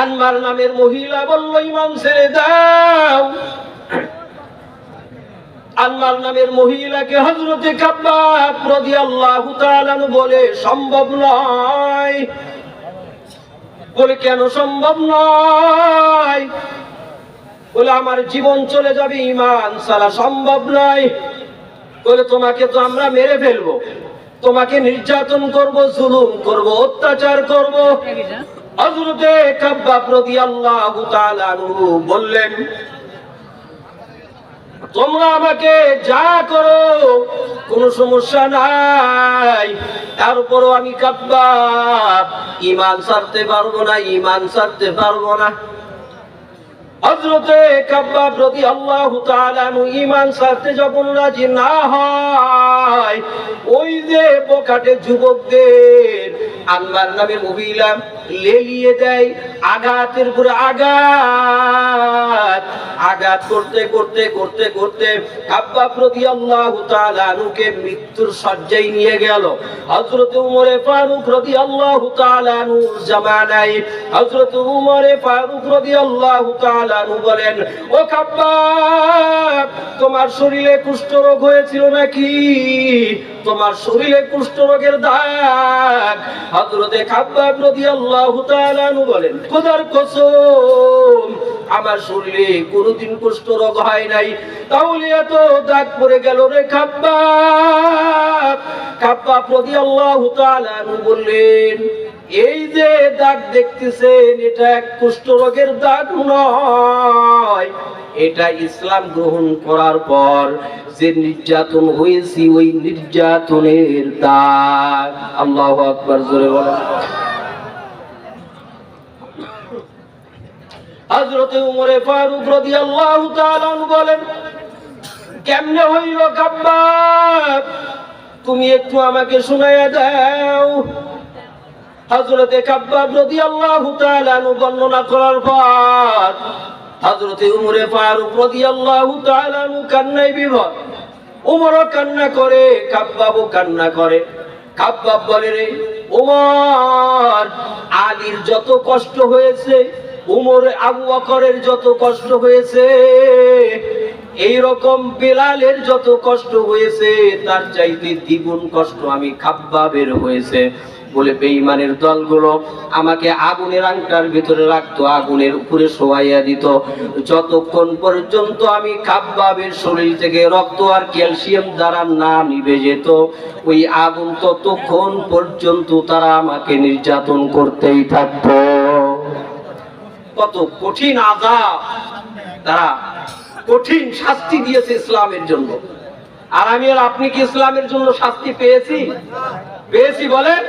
আনমার নামের মহিলা বলল, ঈমান ছেড়ে দাও। আনমার নামের মহিলাকে হযরত খাব্বাব রাদিয়াল্লাহু তাআলা আনহু বলে, সম্ভব নয়। বলে, কেন সম্ভব নয়? বলে, আমার জীবন চলে যাবে, ঈমান ছাড়া সম্ভব নয়। বলে, তোমাকে তো আমরা মেরে ফেলবো, তোমাকে নির্যাতন করব, জুলুম করব, অত্যাচার করব। হযরত খাব্বাব রাদিয়াল্লাহু তাআলা আনহু বললেন, তোমরা আমাকে যা করো কোনো সমস্যা নাই, তারপরও আমি খাব্বাব ঈমান ছাড়তে পারবো না, ঈমান ছাড়তে পারবো না। হযরত খাব্বাব রাদিয়াল্লাহু তাআলা আনহু ঈমান ছাড়তে যখন রাজি না হয়, ওই যে বখাটে যুবকদের আনমার নামের মহিলা লেলিয়ে দেয়, আঘাতের পরে আঘাত, আঘাত করতে করতে করতে করতে খাব্বাব রাদিয়াল্লাহু তাআলা আনহুকে মৃত্যুর শয্যায় নিয়ে গেল। হযরত উমরে ফারুক রাদিয়াল্লাহু তাআলা আনহুর জামানায় হযরত উমরে ফারুক রাদিয়াল্লাহু তাআলা আনহু বলেন, ও খাব্বাব, তোমার শরীরে কুষ্ঠরোগ হয়েছিল নাকি? তোমার শরীরে কুষ্ঠরোগের দাগ। হযরত খাব্বাব রাদিয়াল্লাহু তাআলা আনহু বলেন, খোদার কসম, আমার শরীরে কোনোদিন কুষ্ঠরোগ হয় নাই, তাহলে এত দাগ পড়ে গেল রে খাব্বাব। খাব্বাব রাদিয়াল্লাহু তাআলা আনহু বললেন, এই যে দাগ দেখতেছেন, এটা কুষ্ঠরোগের দাগ নয়, এটা ইসলাম গ্রহণ করার পর যে নির্যাতন হয়েছে, ওই নির্যাতনের দাগ। আল্লাহু আকবার, জোরে বলেন। হযরত উমরে ফারুক রাদিয়াল্লাহু তাআলা আনহু বলেন, কেমনে হইল খাব্বাব, তুমি একটু আমাকে শুনাইয়া দাও। হযরত খাব্বাব রাদিয়াল্লাহু তাআলা আনহু বর্ণনা করার পর হযরত উমরে ফারুক রাদিয়াল্লাহু তাআলা আনহু কান্নায় বিভোর। উমরও কান্না করে, খাব্বাবও কান্না করে। খাব্বাব বলে, রে উমর, আলীর যত কষ্ট হয়েছে উমর আবু বকরের যত কষ্ট হয়েছে, এই রকম বেলালের যত কষ্ট হয়েছে, তার চাইতে দ্বিগুণ কষ্ট আমি খাব্বাবের হয়েছে। বলে বেঈমানের দলগুলো আমাকে আগুনের আংটার ভিতরে রাখতো, আগুনের উপরে শোয়াইয়া দিত, যতক্ষণ পর্যন্ত আমি খাব্বাবের শরীর থেকে রক্ত আর ক্যালসিয়াম দ্বারা না নিভে যেত, ওই আগুন ততক্ষণ পর্যন্ত তারা আমাকে নির্যাতন করতেই থাকতো। কত কঠিন আযাব, তারা কঠিন শাস্তি দিয়েছে ইসলামের জন্য। আর আমি আর আপনি কি ইসলামের জন্য শাস্তি পেয়েছি? পেয়েছি বলেন?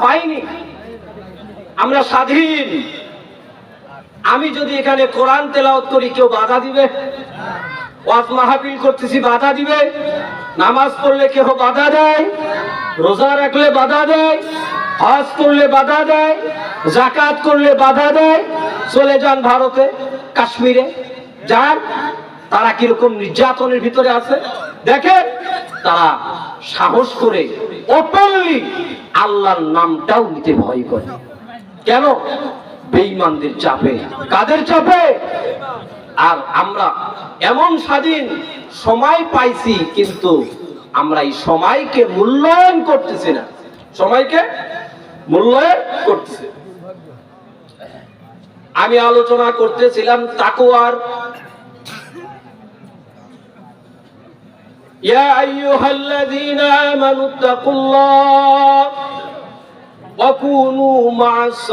পাইনি। আমরা স্বাধীন। আমি যদি এখানে কোরআন তেলাওয়াত করি, কেউ বাধা দিবে? ওয়াজ মাহফিল করতেছি, বাধা দিবে? নামাজ পড়লে কেউ বাধা দেয়? রোজা রাখলে বাধা দেয়? হজ করলে বাধা দেয়? যাকাত করলে বাধা দেয়? চলে যান ভারতে, কাশ্মীরে যান, তারা কিরকম নির্যাতনের ভিতরে আছে দেখেন। তারা সাহস করে ওপেনলি আল্লাহর নামটাও নিতে ভয় করে। কেন? বেঈমানদের চাপে। কাদের চাপে? আর আমরা এমন স্বাধীন সময় পাইছি, কিন্তু আমরা এই সময়কে মূল্যায়ন করতেছি না। সময়কে মূল্যায়ন করতেছি। আমি আলোচনা করতেছিলাম তাকওয়ার। ইয়া আইয়ুহাল্লাযীনা আমানুত্তাকুল্লাহ ওয়া কুনু মা'আস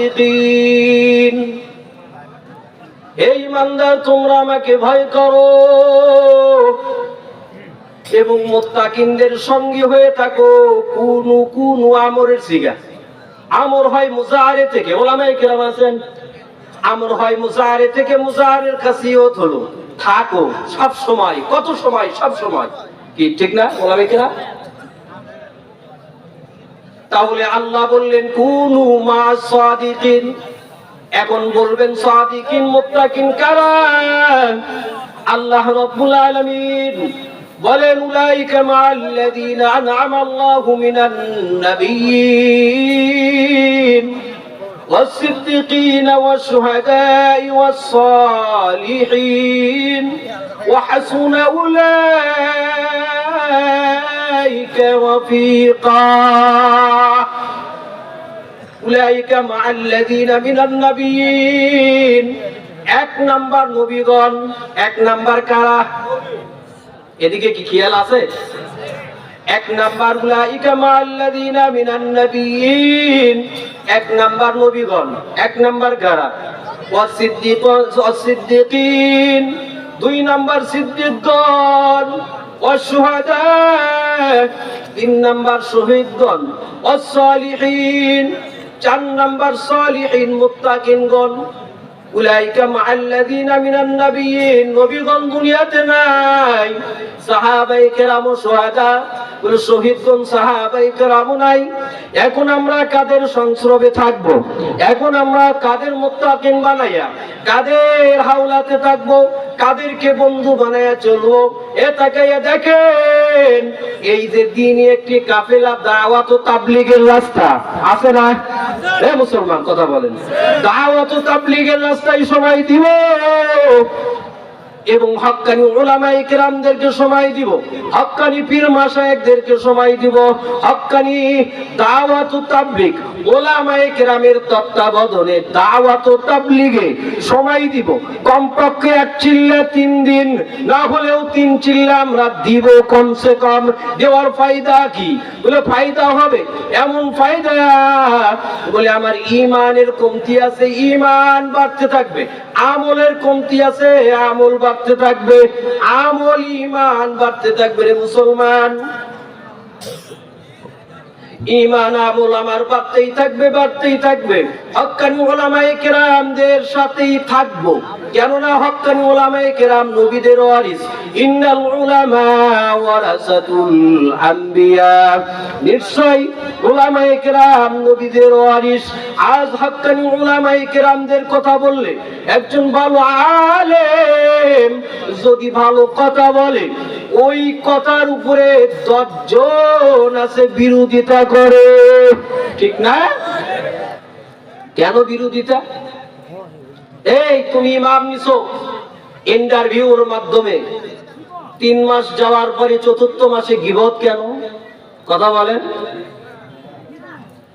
সাদিকিন। হে ঈমানদার, তোমরা আমাকে ভয় করো এবং মুত্তাকিনদের সঙ্গী হয়ে থাকো। কুনু কুনু আমরের সিগা। আমর হয় মুজাহারে থেকে, ওলামায়ে কেরাম আছেন, আমর হয় মুজাহারে থেকে, মুজাহারের কাসিয়ত হলো থাকো সব সময়। কত সময়? সব সময়। কি ঠিক না ওলামায়ে কেরাম? তাহলে আল্লাহ বললেন কুনু মা'আস সাদিকিন। এখন বলবেন সাদিকিন মুত্তাকিন কারা? আল্লাহ রাব্বুল আলামিন বলেন উলাইকা মা'আল্লাযীনা আন'আমা আল্লাহু মিনান নাবিয়্যিন والصديقين والشهداء والصالحين وحسن أولئك رفيقا أولئك مع الذين من النبيين। এক নাম্বার নবীগণ, এক নাম্বার কারা? এদিকে কি খেয়াল আছে? এক নাম্বার উলাইকা মা'আল্লাযীনা মিনান নাবিয়্যিন, এক নাম্বার নবীগণ, এক নাম্বার কারা? ওয়াসিদ্দিকিন, দুই নাম্বার সিদ্দিকগণ, ওয়াশুহাদা, তিন নাম্বার শহীদগণ, ওয়াসসালিহিন, চার নাম্বার সালিহিন মুত্তাকিনগণ। উলাইকা মা'আল্লাযীনা মিনান নাবিয়্যিন, নবীগণ দুনিয়াতে নাই, সাহাবায়ে কেরাম ও শুহাদা, শহীদগণ সাহাবায়ে কেরাম নাই। এখন আমরা কাদের সংস্রবে থাকব? এখন আমরা কাদের মুত্তাকিন বানাইয়া, কাদের হাওলাতে থাকব? কাদেরকে বন্ধু বানাইয়া চলবো? এ তাকাইয়া দেখেন, এই যে দ্বীনি একটি কাফেলা, দাওয়াত ও তাবলীগের রাস্তা আছে না? এ মুসলমান কথা বলেন, দাওয়াত ও তাবলীগের রাস্তায় সময় দিব এবং হক্কানি উলামায়ে কেরামদেরকে সময় দিব, হক্কানি পীর মাশায়েখদেরকে সময় দিব, হক্কানি দাওয়াত ও তাবলীগ উলামায়ে কেরামের তত্ত্বাবধানে দাওয়াত ও তাবলীগে সময় দিব। কমপক্ষে এক চিল্লা 3 দিন, না হলেও 3 চিল্লা আমরা দিব কমসে কম। দেওয়ার ফায়দা কি? বলে ফায়দা হবে, এমন ফায়দা বলে আমার ঈমানের কমতি আছে, ঈমান বাড়তে থাকবে, আমলের কমতি আছে, আমল বাড়তে থাকবে, আমল ঈমান বাড়তে থাকবে। রে মুসলমান, ঈমান আমল আমার বাড়তেই থাকবে, বাড়তেই থাকবে। হক্কানি উলামায়ে কেরামদের সাথেই থাকবো, কেননা হক্কানি উলামায়ে কেরাম নবীদের ওয়ারিস। ইন্নাল উলামা ওয়ারাসাতুল আম্বিয়া, নিশ্চয় উলামায়ে কেরাম নবীদের ওয়ারিস। আজ হক্কানি উলামায়ে কেরামদের কথা বললে, একজন ভালো আলেম যদি ভালো কথা বলে, ওই কথার উপরে 10 জন আছে বিরোধিতা করে, ঠিক না? কেন বিরোধিতা? এই তুমি ইমাম নিছো ইন্টারভিউর মাধ্যমে, 3 মাস যাওয়ার পরে 4th মাসে গীবত কেন? কথা বলেন।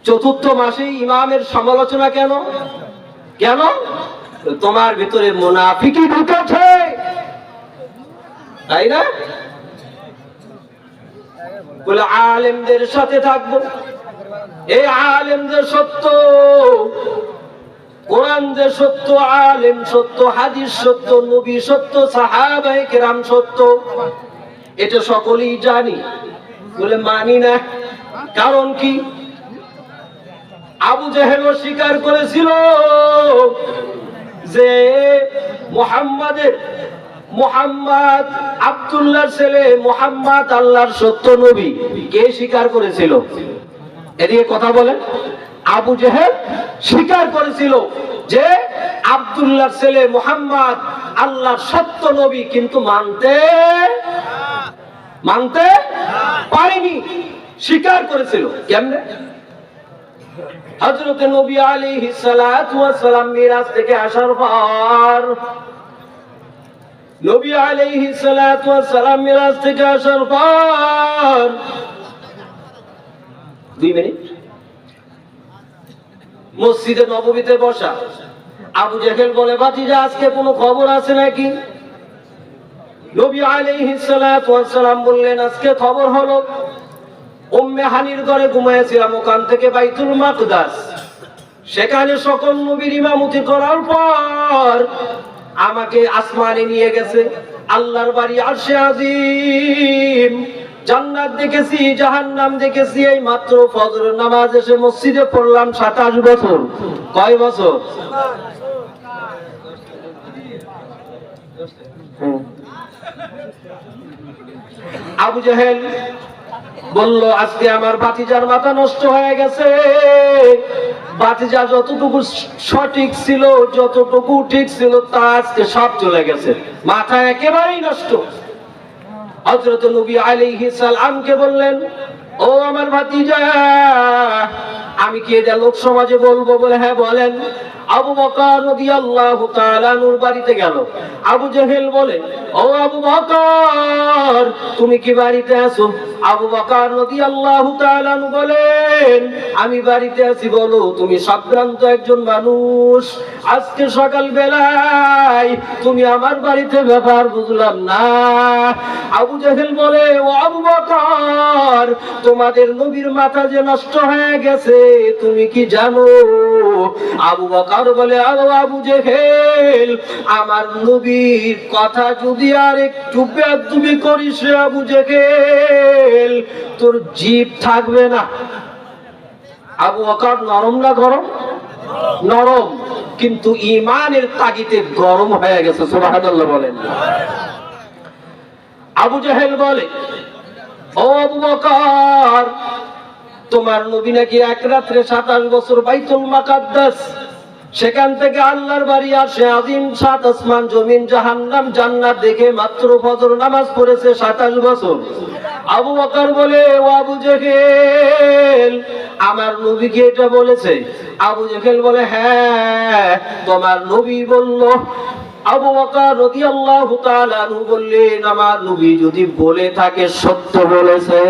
4th মাসে ইমামের সমালোচনা কেন? কেন? তোমার ভিতরে মুনাফিকি ঢুকেছে, তাই না? বলে আলেমদের সাথে থাকবো, এই আলেমদের সত্য, কোরআন যে সত্য, আলেম সত্য, হাদিস সত্য, নবী সত্য, সাহাবায়ে কেরাম সত্য, এটা সকলেই জানি। বলে মানি না। কারণ কি? আবু জেহেল স্বীকার করেছিল যে মুহাম্মদ আব্দুল্লাহর ছেলে, মুহাম্মদ আল্লাহর সত্য নবী। কে স্বীকার করেছিল? এদিকে কথা বলেন। আবু জেহেল স্বীকার করেছিল যে আব্দুল্লাহর ছেলে মুহাম্মদ আল্লাহর সত্য নবী, কিন্তু মানতে পারেনি, স্বীকার করেছিল। কেমনে? হযরত নবী আলাইহিস সালাতু ওয়াস সালাম মিরাজ থেকে আসার পর, নবী আলাইহিস সালাতু ওয়াস সালাম মিরাজ থেকে আসার পর 2 মিনিট মসজিদে নববীতে বসা। আবু জেহেল বলে, ভাতিজা আজকে কোনো খবর আছে নাকি? নবী আলাইহিস সালাতু ওয়াস সালাম বললেন, আজকে খবর হলো উম্মে হানির ঘরে ঘুমাইছিলাম, ওখান থেকে বাইতুল মাকদাস, সেখানে সকল নবীর ইমামতি করার পর আমাকে আসমানে নিয়ে গেছে, আল্লাহর বাড়ি আরশে আজিম, জান্নাত দেখেছি, জাহান্নাম দেখেছি। এই মাত্র ফজরের নামাজ এসে মসজিদে পড়লাম 27 বছর। কয় বছর? আবু জেহেল বলল, আজকে আমার ভাতিজার মাথা নষ্ট হয়ে গেছে। ভাতিজা যতটুকু সঠিক ছিল, যতটুকু ঠিক ছিল, তা আজকে সব চলে গেছে, মাথা একেবারেই নষ্ট। হযরত নবী আলাইহিস সালামকে বললেন, ও আমার ভাতিজা, আমি কি এটা লোক সমাজে বলবো? বলে, হ্যাঁ বলেন। আবু বকর রাদিয়াল্লাহু তাআলা নূর বাড়িতে গেল। আবু জেহেল বলে, ও আবু বকর, তুমি কি বাড়িতে আছো? আবু বকর রাদিয়াল্লাহু তাআলা বলেন, আমি বাড়িতে আছি। বলো, তুমি সাধারণত একজন মানুষ, আজকে সকাল বেলায় তুমি আমার বাড়িতে ব্যাপার বুঝলাম না। আবু জেহেল বলে, ও আবু বকর, তোমাদের নবীর মাথা যে নষ্ট হয়ে গেছে, তুমি কি জানো? আবু বকর বলে, আবু জেহেল, আমার নবীর কথা যদি আর একটু বেয়াদবি করিস রে আবু জেহেল, তোর জিভ থাকবে না। আবু বকর নরম না গরম? নরম, কিন্তু ঈমানের তাগিদে গরম হয়ে গেছে। সুবহানাল্লাহ বলেন। আবু জেহেল বলে, ও আবু বকর, তোমার নবী নাকি এক রাত্রে 27 বছর বাইতুল মাকদ্দাস, সেখান থেকে আল্লাহর বাড়ি আসে আজিম, 7 আসমান জমিন জাহান্নাম জান্নাত দেখে মাত্র ফজর নামাজ পড়েছে 27 বছর। আবু বকর বলে, ও আবু জেহেল, আমার নবী কি এটা বলেছে? আবু জেহেল বলে, হ্যাঁ, তোমার নবী বলল। আবু বকর রাদিয়াল্লাহু তাআলা আনহু বললেন, আমার নবী যদি বলে থাকে সত্য বলেছে।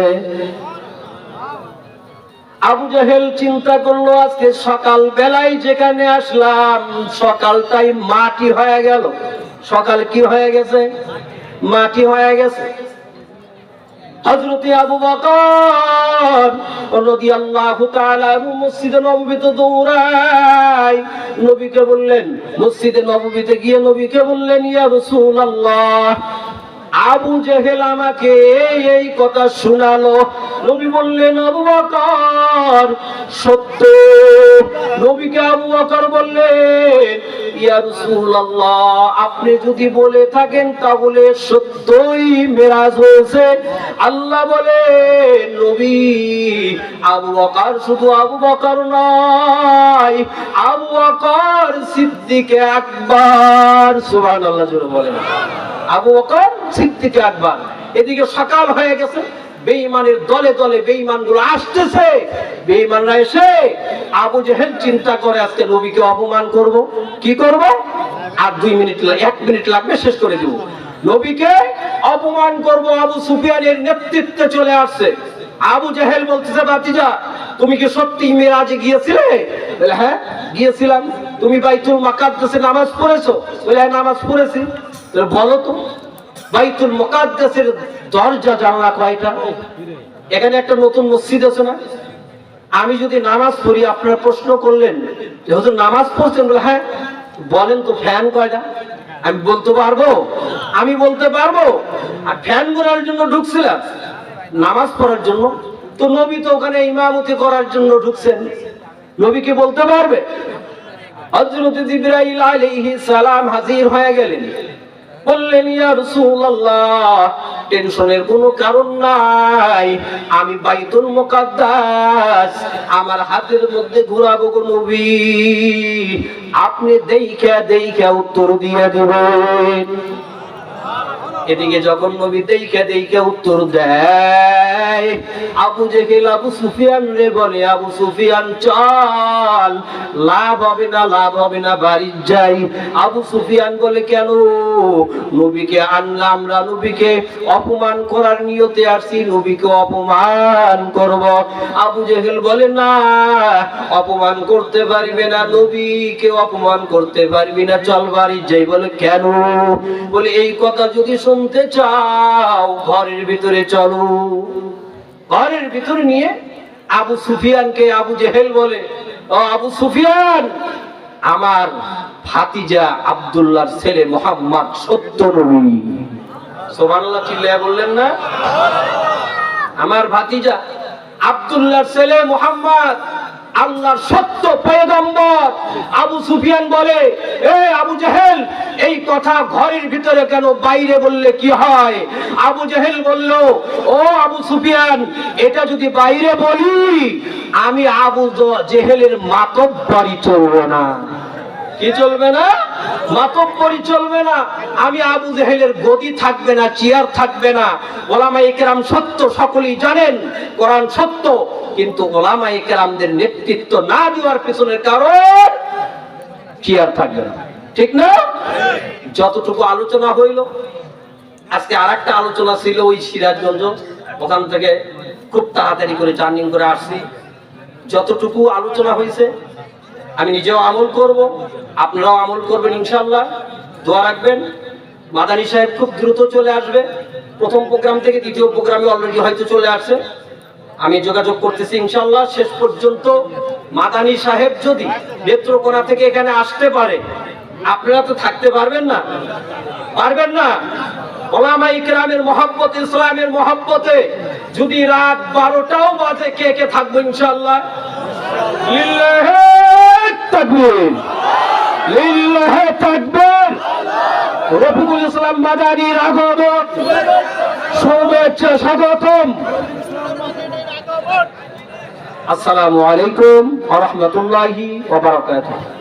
আবু জেহেল চিন্তা করলো, আজকে সকাল বেলায় যেখানে আসলাম, সকালটাই মাটি হয়ে গেল। সকাল কি হয়ে গেছে? মাটি হয়ে গেছে। হযরতে আবু বকর রাদিয়াল্লাহু তাআলা মসজিদে নববীতে দৌড়ায়, নবীকে বললেন, মসজিদে নববীতে গিয়ে নবীকে বললেন, ইয়া রাসূলুল্লাহ, আবু জেহেল আমাকে এই কথা শোনালো। নবী বললেন, আবু বকর সত্য। নবীকে আবু বকর বললেন, ইয়া রাসূলুল্লাহ, আপনি যদি বলে থাকেন তাহলে সত্যই মেরাজ হয়েছে। আল্লাহ বলে, নবী, আবু বকর শুধু আবু বকর নয়, আবু বকর সিদ্দিক আকবর। সুবহানাল্লাহ জোরে বলেন। আবু বকর সিদ্দিক আকবর। এদিকে সকাল হয়ে গেছে, বেঈমানের দলে দলে বেঈমানগুলো আসতেছে। বেঈমানরা এসে আবু জেহেল চিন্তা করে, আজকে নবীকে অপমান করব। কি করব? আর 2 মিনিট 1 মিনিট লাগবে, শেষ করে দেব। নবীকে অপমান করব আবু সুফিয়ানের নেতৃত্বে চলে আসছে। আবু জেহেল বলতেছে, ভাতিজা তুমি কি সত্যি মিরাজে গিয়েছিলে? বলে হ্যাঁ গিয়েছিলাম। তুমি বাইতুল মুকাদ্দাসে নামাজ পড়েছো? বলে হ্যাঁ নামাজ পড়েছি। বলো তো বাইতুল মুকাদ্দাসের দরজা জানলা কয়টা? এখানে একটা নতুন মসজিদ আছে না? আমি যদি নামাজ পড়ি, আপনারা প্রশ্ন করলেন যে হুজুর নামাজ পড়ছেন? বলে হ্যাঁ। বলেন তো ফ্যান কয়টা? আমি বলতে পারবো? আমি বলতে পারবো। আর ফ্যান ঘোরার জন্য ঢুকছিলাম নামাজ পড়ার জন্য? তো নবী তো ওখানে ইমামতি করার জন্য ঢুকছেন, নবীকে বলতে পারবে? হযরত জিবরাইল আলাইহিস সালাম হাজির হয়ে গেলেন, বললেন ইয়া রাসূলুল্লাহ টেনশনের কোনো কারণ নাই, আমি বাইতুল মুকাদ্দাস আমার হাতের মধ্যে ঘোরাবো গো নবী, আপনি দেইখা উত্তর দিয়ে দিবেন। এদিকে যখন নবী দেইখা উত্তর দেয়, আবু জেহেল আবু সুফিয়ান রে বলে, আবু সুফিয়ান চল, লাভ হবে না বাড়ি যাই। আবু সুফিয়ান বলে কেন? নবীকে আনলাম, আমরা নবীকে অপমান করার নিয়তে আসছি, নবীকে অপমান করব। আবু জেহেল বলে না, অপমান করতে পারবে না, নবীকে অপমান করতে পারবি না, চল বাড়ি যাই। বলে কেন? বলে এই কথা যদি শুনতে চাও ঘরের ভিতরে চলো। ঘরের ভিতরে নিয়ে আবু সুফিয়ানকে আবু জেহেল বলে, ও আবু সুফিয়ান, আমার ভাতিজা আব্দুল্লাহর ছেলে মুহাম্মদ সত্য নবী। সুবহানাল্লাহ চিল্লায়া বললেন না? আমার ভাতিজা আব্দুল্লাহর ছেলে মুহাম্মদ আল্লাহর সত্য পয়গম্বর। আবু সুফিয়ান বলে, এ আবু জেহেল, এই কথা ঘরের ভিতরে কেন, বাইরে বললে কি হয়? আবু জেহেল বলল, ও আবু সুফিয়ান, এটা যদি বাইরে বলি আমি আবু জেহেলের মাতব্বরি চলবে না। কি চলবে না? মাতব্বরি চলবে না। আমি আবু জেহেলের গদি থাকবে না, চেয়ার থাকবে না। ওলামায়ে কেরাম সত্য, সকলেই জানেন কোরআন সত্য, কিন্তু ওলামায়ে কেরামদের নেতৃত্ব না দেওয়ার পিছনের কারণ চেয়ার থাকবে না। ঠিক না? যতটুকু আলোচনা হইল, আজকে আরেকটা আলোচনা ছিল ওই সিরাজগঞ্জ, ওখান থেকে খুব তাড়াতাড়ি করে জার্নি করে আসছি। যতটুকু আলোচনা হয়েছে আমি নিজেও আমল করব, আপনারাও আমল করবেন ইনশাআল্লাহ। দোয়া রাখবেন। মাদানী সাহেব খুব দ্রুত চলে আসবে, প্রথম প্রোগ্রাম থেকে দ্বিতীয় প্রোগ্রামে অলরেডি হয়তো চলে আসছে, আমি যোগাযোগ করতেছি ইনশাআল্লাহ। শেষ পর্যন্ত মাদানী সাহেব যদি নেত্রকোনা থেকে এখানে আসতে পারে, আপনারা তো থাকতে পারবেন না? পারবেন না? ওলামায়ে কেরামের মহব্বত, ইসলামের মহব্বতে যদি রাত 12টাও বাজে, কে কে থাকবো ইনশাআল্লাহ? লিল্লাহি তাকবীর, লিল্লাহি তাকবীর। রফিকুল ইসলাম মাদানীর আগমন, শুভেচ্ছা, স্বাগতম। আসসালামু আলাইকুম ওয়া রাহমাতুল্লাহি ওয়া বারাকাতুহু।